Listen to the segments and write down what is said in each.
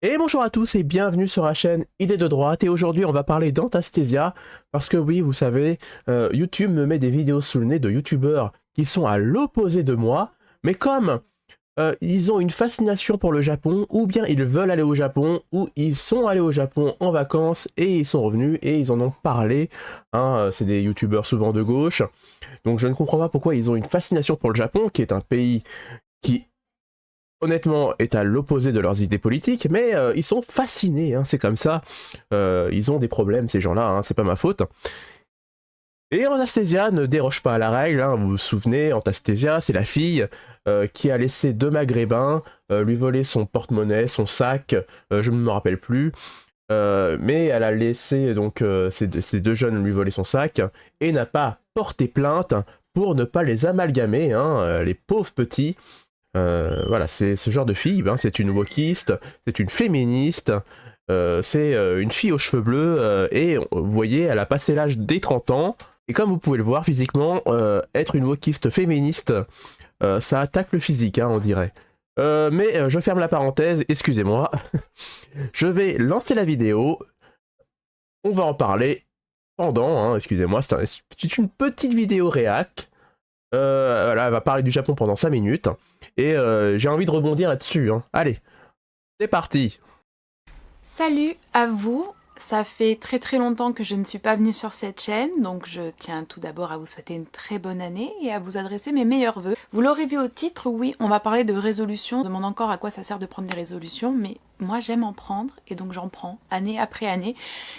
Et bonjour à tous et bienvenue sur la chaîne Idées de droite, et aujourd'hui on va parler d'Antastasia parce que oui, vous savez, YouTube me met des vidéos sous le nez de youtubeurs qui sont à l'opposé de moi, mais comme ils ont une fascination pour le Japon, ou bien ils veulent aller au Japon, ou ils sont allés au Japon en vacances et ils sont revenus et ils en ont parlé, hein, c'est des youtubeurs souvent de gauche, donc je ne comprends pas pourquoi ils ont une fascination pour le Japon, qui est un pays qui honnêtement, est à l'opposé de leurs idées politiques, mais ils sont fascinés, hein, c'est comme ça. Ils ont des problèmes, ces gens-là, hein, c'est pas ma faute. Et Anastasia ne déroge pas à la règle, hein, vous vous souvenez, Anastasia, c'est la fille qui a laissé deux maghrébins lui voler son porte-monnaie, son sac, je ne me rappelle plus, mais elle a laissé donc ces deux jeunes lui voler son sac et n'a pas porté plainte pour ne pas les amalgamer, hein, les pauvres petits. Voilà, c'est ce genre de fille, ben, c'est une wokiste, c'est une féministe, c'est une fille aux cheveux bleus, et vous voyez, elle a passé l'âge des 30 ans, et comme vous pouvez le voir physiquement, être une wokiste féministe, ça attaque le physique, hein, on dirait. Mais je ferme la parenthèse, excusez-moi. Je vais lancer la vidéo, on va en parler pendant, hein, excusez-moi, c'est une petite vidéo réac. Voilà, elle va parler du Japon pendant 5 minutes. Et j'ai envie de rebondir là-dessus, hein. Allez, c'est parti. Salut à vous, ça fait très longtemps que je ne suis pas venue sur cette chaîne, donc je tiens tout d'abord à vous souhaiter une très bonne année et à vous adresser mes meilleurs vœux. Vous l'aurez vu au titre, oui, on va parler de résolutions. On demande encore à quoi ça sert de prendre des résolutions, mais moi j'aime en prendre et donc j'en prends année après année.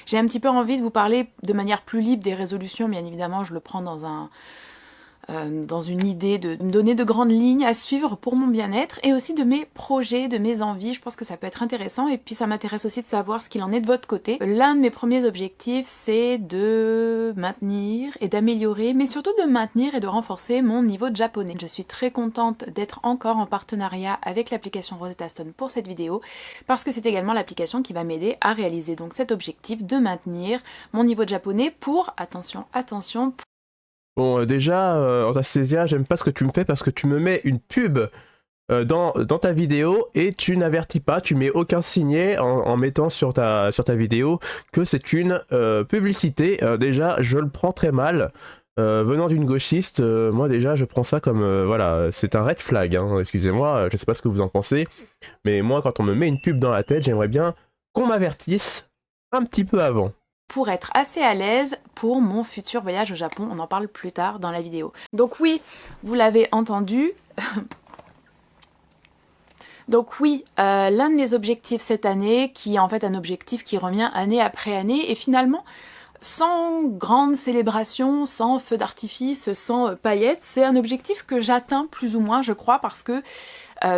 J'ai un petit peu envie de vous parler de manière plus libre des résolutions, bien évidemment je le prends dans une idée de me donner de grandes lignes à suivre pour mon bien-être et aussi de mes projets, de mes envies. Je pense que ça peut être intéressant et puis ça m'intéresse aussi de savoir ce qu'il en est de votre côté. L'un de mes premiers objectifs, c'est de maintenir et d'améliorer, mais surtout de maintenir et de renforcer mon niveau de japonais. Je suis très contente d'être encore en partenariat avec l'application Rosetta Stone pour cette vidéo parce que c'est également l'application qui va m'aider à réaliser donc cet objectif de maintenir mon niveau de japonais pour, attention, Bon, déjà, Anastasia, j'aime pas ce que tu me fais parce que tu me mets une pub dans ta vidéo et tu n'avertis pas, tu mets aucun signet en mettant sur ta vidéo que c'est une publicité. Déjà, je le prends très mal. Venant d'une gauchiste, moi déjà, je prends ça comme, voilà, c'est un red flag, hein. Excusez-moi, je sais pas ce que vous en pensez, mais moi, quand on me met une pub dans la tête, j'aimerais bien qu'on m'avertisse un petit peu avant. pour être assez à l'aise pour mon futur voyage au Japon. On en parle plus tard dans la vidéo. Donc oui, vous l'avez entendu. Donc oui, l'un de mes objectifs cette année, qui est en fait un objectif qui revient année après année, et finalement, sans grande célébration, sans feu d'artifice, sans paillettes, c'est un objectif que j'atteins plus ou moins, je crois, parce que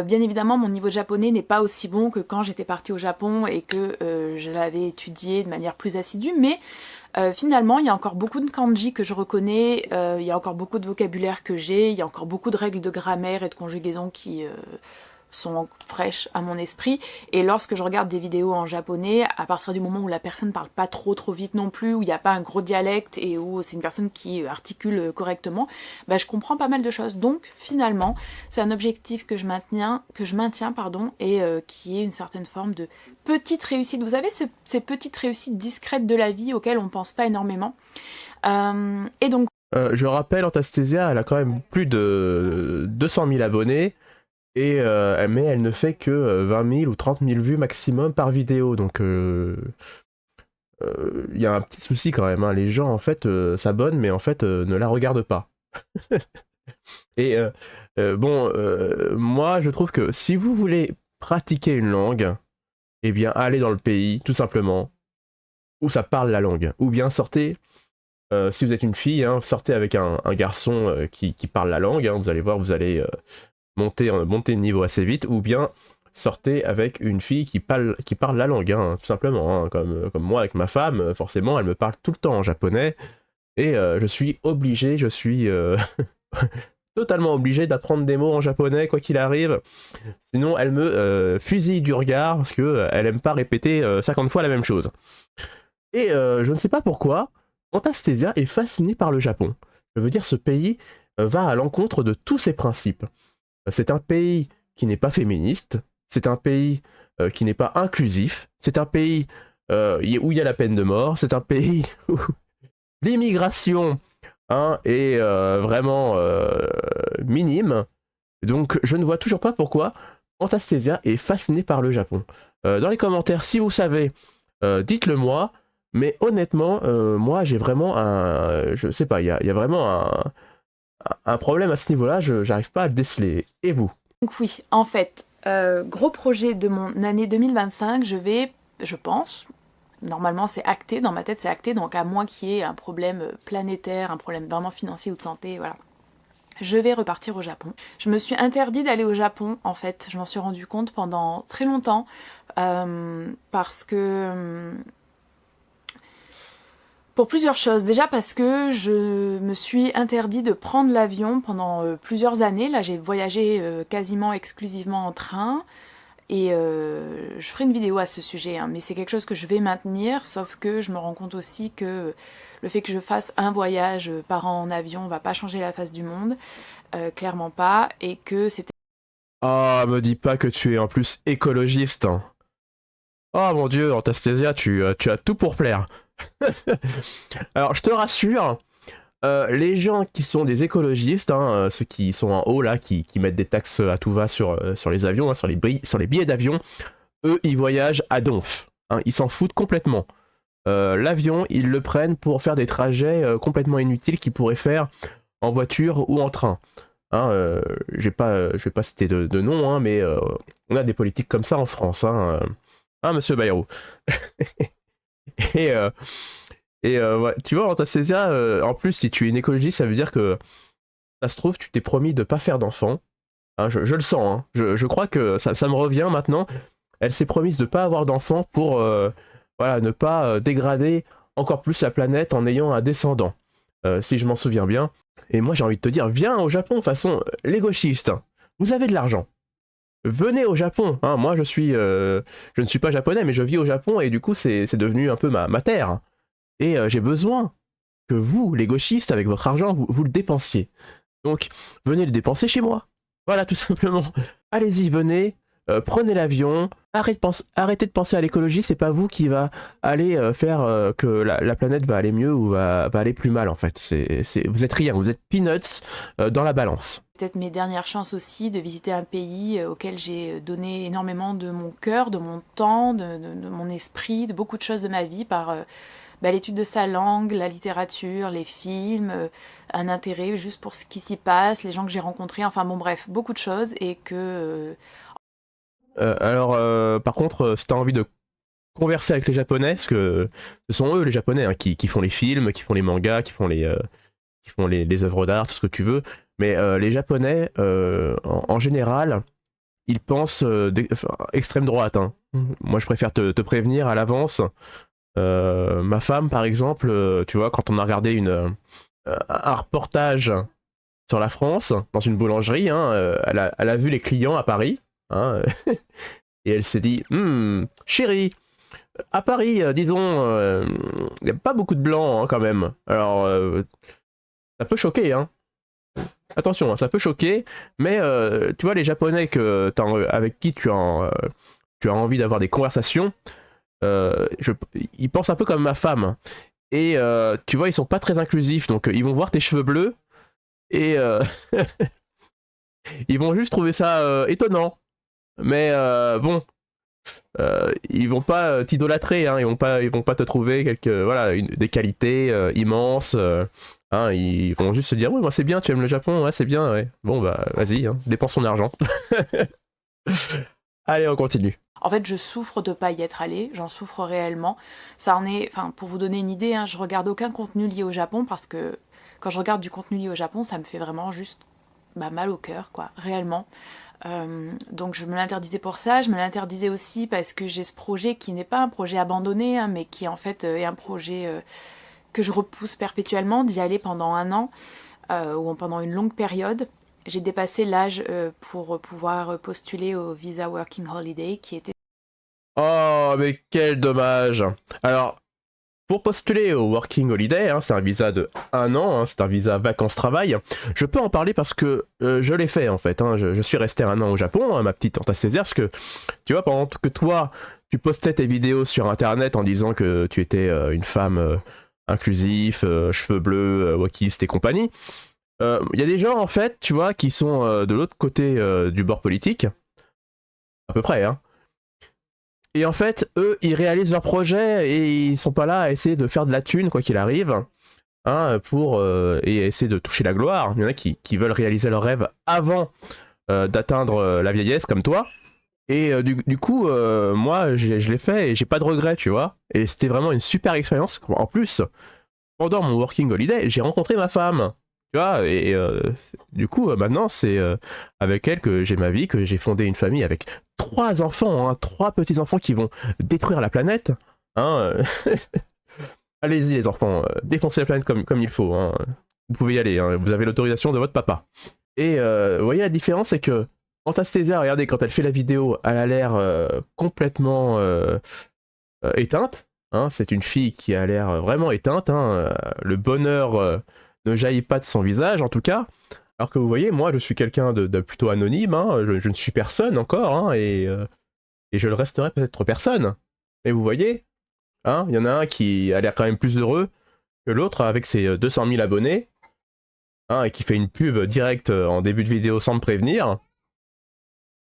bien évidemment, mon niveau de japonais n'est pas aussi bon que quand j'étais partie au Japon et que je l'avais étudié de manière plus assidue, mais finalement, il y a encore beaucoup de kanji que je reconnais, il y a encore beaucoup de vocabulaire que j'ai, il y a encore beaucoup de règles de grammaire et de conjugaison qui sont fraîches à mon esprit, et lorsque je regarde des vidéos en japonais, à partir du moment où la personne parle pas trop vite non plus, où il n'y a pas un gros dialecte et où c'est une personne qui articule correctement, bah, je comprends pas mal de choses. Donc finalement, c'est un objectif que je maintiens pardon, et qui est une certaine forme de petite réussite. Vous savez, ces petites réussites discrètes de la vie auxquelles on pense pas énormément. Et donc Je rappelle, Anastasia, elle a quand même plus de 200 000 abonnés. Et, mais elle ne fait que 20 000 ou 30 000 vues maximum par vidéo, donc il y a un petit souci quand même, hein. Les gens en fait s'abonnent, mais en fait ne la regardent pas. Et bon, moi je trouve que si vous voulez pratiquer une langue, eh bien allez dans le pays, tout simplement, où ça parle la langue. Ou bien sortez, si vous êtes une fille, hein, sortez avec un garçon qui parle la langue, hein, vous allez voir, vous allez monter de niveau assez vite, ou bien sortez avec une fille qui parle la langue, hein, tout simplement, hein, comme moi avec ma femme, forcément elle me parle tout le temps en japonais, et je suis obligé, totalement obligé d'apprendre des mots en japonais quoi qu'il arrive, sinon elle me fusille du regard, parce que elle aime pas répéter 50 fois la même chose. Et je ne sais pas pourquoi, Anastasia est fascinée par le Japon. Je veux dire, ce pays va à l'encontre de tous ses principes. C'est un pays qui n'est pas féministe, c'est un pays qui n'est pas inclusif, c'est un pays où il y a la peine de mort, c'est un pays où l'immigration est vraiment minime. Donc je ne vois toujours pas pourquoi Fantastasia est fasciné par le Japon. Dans les commentaires, si vous savez, dites-le moi. Mais honnêtement, moi j'ai vraiment je sais pas, il y a vraiment un problème à ce niveau-là, j'arrive pas à le déceler. Et vous? Donc oui, en fait, gros projet de mon année 2025, je pense, normalement c'est acté, dans ma tête c'est acté, donc à moins qu'il y ait un problème planétaire, un problème vraiment financier ou de santé, voilà. Je vais repartir au Japon. Je me suis interdit d'aller au Japon, en fait, je m'en suis rendu compte pendant très longtemps, parce que... Pour plusieurs choses. Déjà parce que je me suis interdit de prendre l'avion pendant plusieurs années. Là, j'ai voyagé quasiment exclusivement en train. Et je ferai une vidéo à ce sujet, hein, mais c'est quelque chose que je vais maintenir, sauf que je me rends compte aussi que le fait que je fasse un voyage par an en avion va pas changer la face du monde, clairement pas, et que c'était... Ah, me dis pas que tu es en plus écologiste. Oh mon dieu, Anastasia, tu as tout pour plaire. Alors, je te rassure, les gens qui sont des écologistes, ceux qui sont en haut là, qui mettent des taxes à tout va sur les avions, sur les billets d'avion, eux, ils voyagent à donf. Ils s'en foutent complètement. L'avion, ils le prennent pour faire des trajets complètement inutiles qu'ils pourraient faire en voiture ou en train. Je vais pas citer de nom, mais on a des politiques comme ça en France. Monsieur Bayrou. Et, ouais, tu vois, Anastasia, en plus, si tu es une écologiste, ça veut dire que ça se trouve, tu t'es promis de pas faire d'enfants. Je le sens, je crois que ça me revient maintenant. Elle s'est promise de pas avoir d'enfants pour voilà, ne pas dégrader encore plus la planète en ayant un descendant, si je m'en souviens bien. Et moi, j'ai envie de te dire, viens au Japon, de toute façon, les gauchistes, vous avez de l'argent. Venez au Japon. Moi, je ne suis pas japonais, mais je vis au Japon et du coup, c'est devenu un peu ma terre. Et j'ai besoin que vous, les gauchistes, avec votre argent, vous le dépensiez. Donc, venez le dépenser chez moi. Voilà, tout simplement. Allez-y, venez, prenez l'avion, arrêtez de penser à l'écologie, c'est pas vous qui va aller faire que la planète va aller mieux ou va aller plus mal, en fait. Vous êtes rien, vous êtes peanuts dans la balance. Peut-être mes dernières chances aussi de visiter un pays auquel j'ai donné énormément de mon cœur, de mon temps, de mon esprit, de beaucoup de choses de ma vie par l'étude de sa langue, la littérature, les films, un intérêt juste pour ce qui s'y passe, les gens que j'ai rencontrés, enfin bon bref, beaucoup de choses et que... alors, par contre, si t'as envie de converser avec les Japonais, parce que ce sont eux les Japonais qui font les films, qui font les mangas, qui font les œuvres d'art, tout ce que tu veux, mais les Japonais, en général, ils pensent extrême droite. Moi, je préfère te prévenir à l'avance. Ma femme, par exemple, tu vois, quand on a regardé un reportage sur la France dans une boulangerie, elle a vu les clients à Paris, et elle s'est dit, chérie, à Paris, disons, il n'y a pas beaucoup de blancs quand même. Alors, ça peut choquer, Attention, ça peut choquer, mais tu vois, les Japonais avec qui tu as envie d'avoir des conversations, ils pensent un peu comme ma femme. Et tu vois, ils sont pas très inclusifs, donc ils vont voir tes cheveux bleus et ils vont juste trouver ça étonnant. Mais bon, ils vont pas t'idolâtrer, ils vont pas te trouver des qualités immenses. Ils vont juste se dire, ouais, moi c'est bien, tu aimes le Japon, ouais, c'est bien, ouais. Bon bah vas-y, dépense ton argent. Allez, on continue. En fait, je souffre de pas y être allée, j'en souffre réellement. Ça en est, enfin, pour vous donner une idée, je regarde aucun contenu lié au Japon parce que quand je regarde du contenu lié au Japon, ça me fait vraiment juste mal au cœur, quoi, réellement. Donc je me l'interdisais pour ça, je me l'interdisais aussi parce que j'ai ce projet qui n'est pas un projet abandonné, mais qui en fait est un projet que je repousse perpétuellement, d'y aller pendant un an ou pendant une longue période. J'ai dépassé l'âge pour pouvoir postuler au Visa Working Holiday qui était... Oh, mais quel dommage. Alors, Pour postuler au Working Holiday, c'est un visa de 1 an, c'est un visa vacances-travail. Je peux en parler parce que je l'ai fait en fait. Je suis resté 1 an au Japon, ma petite Anastasia, parce que tu vois, pendant que toi, tu postais tes vidéos sur internet en disant que tu étais une femme inclusive, cheveux bleus, wokiste et compagnie, il y a des gens en fait, tu vois, qui sont de l'autre côté du bord politique, à peu près, hein. Et en fait, eux, ils réalisent leur projet et ils sont pas là à essayer de faire de la thune, quoi qu'il arrive, pour et essayer de toucher la gloire. Il y en a qui veulent réaliser leurs rêves avant d'atteindre la vieillesse, comme toi. Et du coup, moi, je l'ai fait et j'ai pas de regrets, tu vois. Et c'était vraiment une super expérience. En plus, pendant mon working holiday, j'ai rencontré ma femme. Tu vois, et du coup, maintenant, c'est avec elle que j'ai ma vie, que j'ai fondé une famille avec 3 enfants, 3 petits-enfants qui vont détruire la planète. Allez-y, les enfants, défoncez la planète comme il faut. Vous pouvez y aller, vous avez l'autorisation de votre papa. Et vous voyez, la différence, c'est que Anastasia, regardez, quand elle fait la vidéo, elle a l'air complètement éteinte. C'est une fille qui a l'air vraiment éteinte. Le bonheur ne jaillit pas de son visage, en tout cas. Alors que vous voyez, moi, je suis quelqu'un de plutôt anonyme. Je ne suis personne encore, et je le resterai peut-être personne. Mais vous voyez, il y en a un qui a l'air quand même plus heureux que l'autre avec ses 200 000 abonnés, et qui fait une pub directe en début de vidéo sans me prévenir.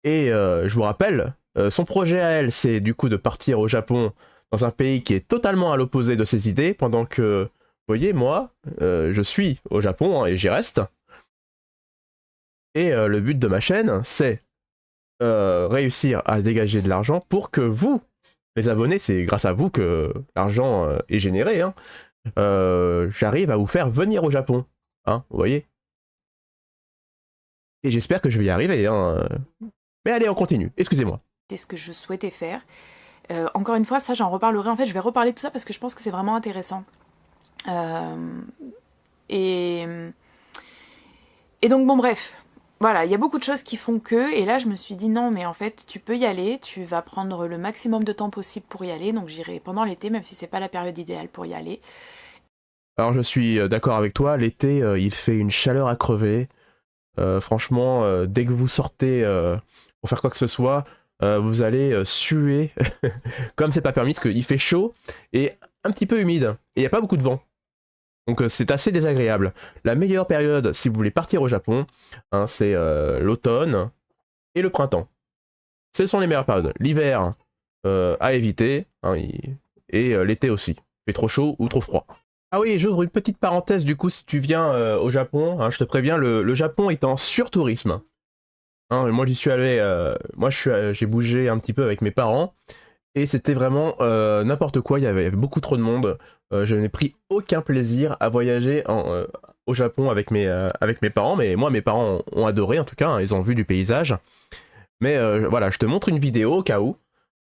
Et je vous rappelle, son projet à elle, c'est du coup de partir au Japon, dans un pays qui est totalement à l'opposé de ses idées, pendant que, vous voyez, moi, je suis au Japon, et j'y reste. Et le but de ma chaîne, c'est réussir à dégager de l'argent pour que vous, les abonnés, c'est grâce à vous que l'argent est généré, j'arrive à vous faire venir au Japon, vous voyez. Et j'espère que je vais y arriver, Mais allez, on continue, excusez-moi. C'est ce que je souhaitais faire. Encore une fois, ça j'en reparlerai. En fait, je vais reparler de tout ça parce que je pense que c'est vraiment intéressant. Et donc, bon, bref. Voilà, il y a beaucoup de choses qui font que, et là je me suis dit non, mais en fait tu peux y aller, tu vas prendre le maximum de temps possible pour y aller, donc j'irai pendant l'été, même si c'est pas la période idéale pour y aller. Alors je suis d'accord avec toi, l'été il fait une chaleur à crever. Franchement, dès que vous sortez pour faire quoi que ce soit, vous allez suer, comme c'est pas permis, parce qu'il fait chaud et un petit peu humide, et il n'y a pas beaucoup de vent. Donc c'est assez désagréable. La meilleure période, si vous voulez partir au Japon, c'est l'automne et le printemps. Ce sont les meilleures périodes. L'hiver, à éviter, et l'été aussi. Il fait trop chaud ou trop froid. Ah oui, j'ouvre une petite parenthèse du coup, si tu viens au Japon, je te préviens, le Japon est en surtourisme. Moi j'y suis allé, j'ai bougé un petit peu avec mes parents, et c'était vraiment n'importe quoi, il y avait beaucoup trop de monde. Je n'ai pris aucun plaisir à voyager au Japon avec mes parents, mais moi mes parents ont adoré en tout cas, ils ont vu du paysage. Mais voilà, je te montre une vidéo au cas où.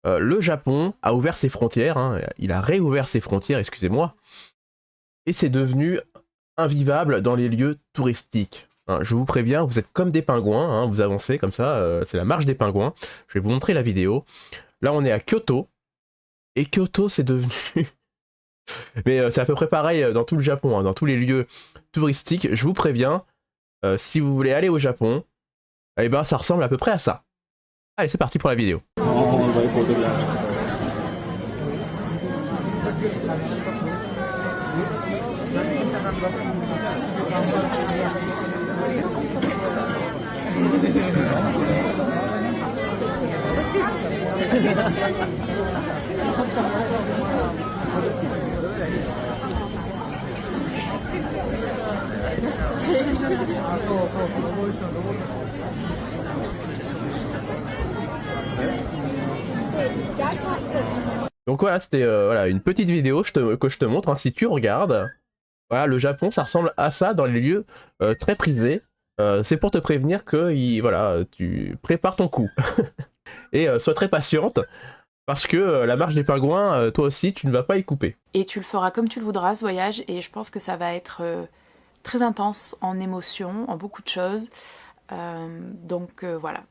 Le Japon a ouvert ses frontières, il a réouvert ses frontières, excusez-moi, et c'est devenu invivable dans les lieux touristiques. Je vous préviens, vous êtes comme des pingouins, vous avancez comme ça, c'est la marche des pingouins. Je vais vous montrer la vidéo. Là on est à Kyoto, et Kyoto c'est devenu... Mais c'est à peu près pareil dans tout le Japon, dans tous les lieux touristiques. Je vous préviens, si vous voulez aller au Japon, eh ben ça ressemble à peu près à ça. Allez, c'est parti pour la vidéo. Donc voilà, c'était voilà, une petite vidéo que je te montre, si tu regardes. Voilà, le Japon, ça ressemble à ça dans les lieux très prisés. C'est pour te prévenir que voilà, tu prépares ton coup. Et sois très patiente, parce que la marche des pingouins, toi aussi, tu ne vas pas y couper. Et tu le feras comme tu le voudras, ce voyage, et je pense que ça va être très intense en émotions, en beaucoup de choses. Donc voilà.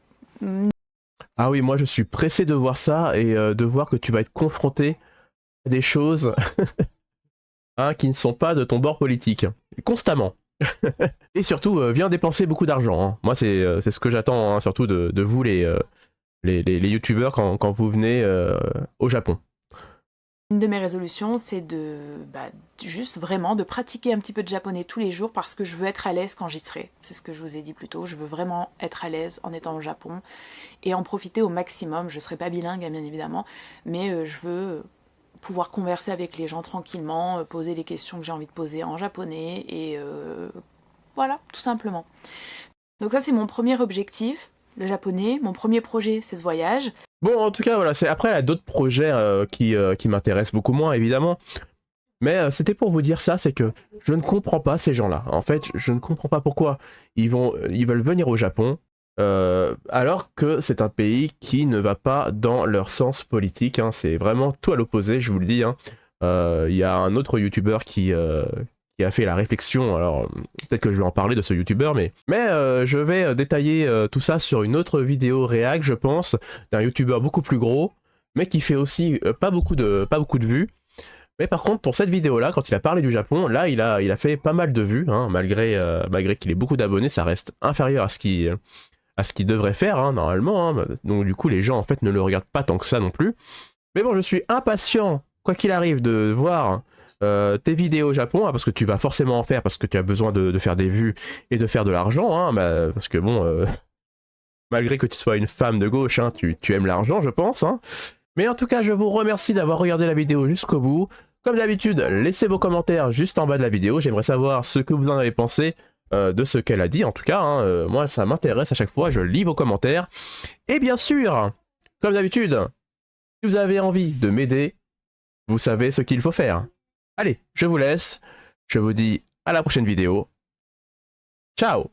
Ah oui, moi je suis pressé de voir ça, et de voir que tu vas être confronté à des choses hein, qui ne sont pas de ton bord politique. Constamment. Et surtout, viens dépenser beaucoup d'argent. Hein. Moi, c'est ce que j'attends, hein, surtout de vous, les youtubeurs, quand vous venez au Japon. Une de mes résolutions, c'est juste vraiment de pratiquer un petit peu de japonais tous les jours parce que je veux être à l'aise quand j'y serai. C'est ce que je vous ai dit plus tôt. Je veux vraiment être à l'aise en étant au Japon et en profiter au maximum. Je ne serai pas bilingue, hein, bien évidemment, mais je veux pouvoir converser avec les gens tranquillement, poser les questions que j'ai envie de poser en japonais et voilà, tout simplement. Donc ça, c'est mon premier objectif, le japonais. Mon premier projet, c'est ce voyage. Bon, en tout cas, voilà. Après, il y a d'autres projets qui m'intéressent beaucoup moins, évidemment. Mais c'était pour vous dire ça, c'est que je ne comprends pas ces gens-là. En fait, je ne comprends pas pourquoi ils veulent venir au Japon, alors que c'est un pays qui ne va pas dans leur sens politique. Hein. C'est vraiment tout à l'opposé, je vous le dis. Hein. Il y a un autre youtubeur qui a fait la réflexion, alors peut-être que je vais en parler de ce youtubeur, mais je vais détailler tout ça sur une autre vidéo réac, je pense, d'un youtubeur beaucoup plus gros, mais qui fait aussi pas beaucoup de vues. Mais par contre, pour cette vidéo-là, quand il a parlé du Japon, là, il a fait pas mal de vues, hein, malgré qu'il ait beaucoup d'abonnés, ça reste inférieur à ce qu'il devrait faire, hein, normalement. Hein. Donc du coup, les gens, en fait, ne le regardent pas tant que ça non plus. Mais bon, je suis impatient, quoi qu'il arrive, de voir tes vidéos au Japon, hein, parce que tu vas forcément en faire, parce que tu as besoin de faire des vues et de faire de l'argent, hein, parce que bon, malgré que tu sois une femme de gauche, hein, tu aimes l'argent, je pense. Hein. Mais en tout cas, je vous remercie d'avoir regardé la vidéo jusqu'au bout. Comme d'habitude, laissez vos commentaires juste en bas de la vidéo. J'aimerais savoir ce que vous en avez pensé de ce qu'elle a dit. En tout cas, hein, moi, ça m'intéresse à chaque fois. Je lis vos commentaires. Et bien sûr, comme d'habitude, si vous avez envie de m'aider, vous savez ce qu'il faut faire. Allez, je vous laisse. Je vous dis à la prochaine vidéo. Ciao!